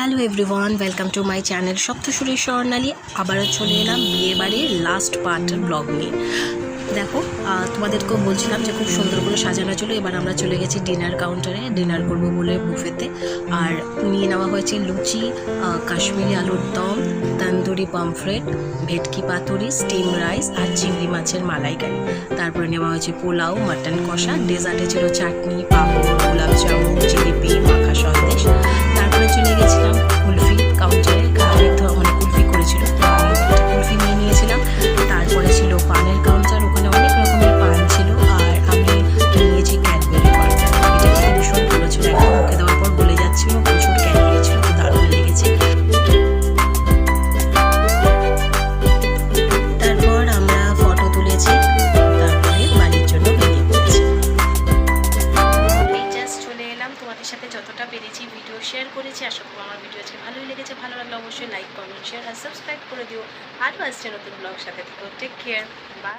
Hello everyone, welcome to my channel Saptasuri Swarnali. আবারও চলে এলাম বিয়ে বাড়ির লাস্ট পার্টের ব্লগ নিয়ে। দেখো, তোমাদেরকেও বলছিলাম যে খুব সুন্দর করে সাজানো ছিল। এবার আমরা চলে গেছি ডিনার কাউন্টারে, ডিনার করব বলে বুফেতে। আর নিয়ে নেওয়া হয়েছে লুচি, কাশ্মীরি আলুর দম, তন্দুরি পমফ্রেট, ভেটকি পাতুরি, স্টিম রাইস আর চিংড়ি মাছের মালাইকারি। তারপরে নেওয়া হয়েছে পোলাও, মাটন কষা, ডেজার্টে ছিল চাটনি, পাঁপড়, গোলাপ জামুন, জিলিপি, মাখা সন্দেশ। তারপরে চলে গেছিলাম কুলফি কাউন্টারে, মানে কুলফি করেছিল, কুলফি নিয়ে নিয়েছিলাম। তারপরে ছিল পানের কাউন্টার, ওখানে অনেক রকমের পান ছিল। আর আমি নিয়েছি ক্যাডবেরি পান, এটা খেতে ভীষণ ভালো ছিল, একদম মুখে দেওয়ার পর গলে যাচ্ছিল, প্রচুর ক্যাডবেরি ছিল, খুব দারুণ লেগেছে। তারপর আমরা ফটো তুলেছি, তারপরে বাড়ির জন্য বেরিয়ে পড়েছি। চলে এলাম, তোমাদের সাথে যতটা পেরেছি ভিডিও শেয়ার করেছি। আশা করব আমার ভিডিও আজকে ভালোই লেগেছে। ভালো লাগলে অবশ্যই লাইক, কমেন্ট, শেয়ার আর সাবস্ক্রাইব করে দিও। আরও আসছে নতুন ব্লগ সাথে থেকো। Take care, by.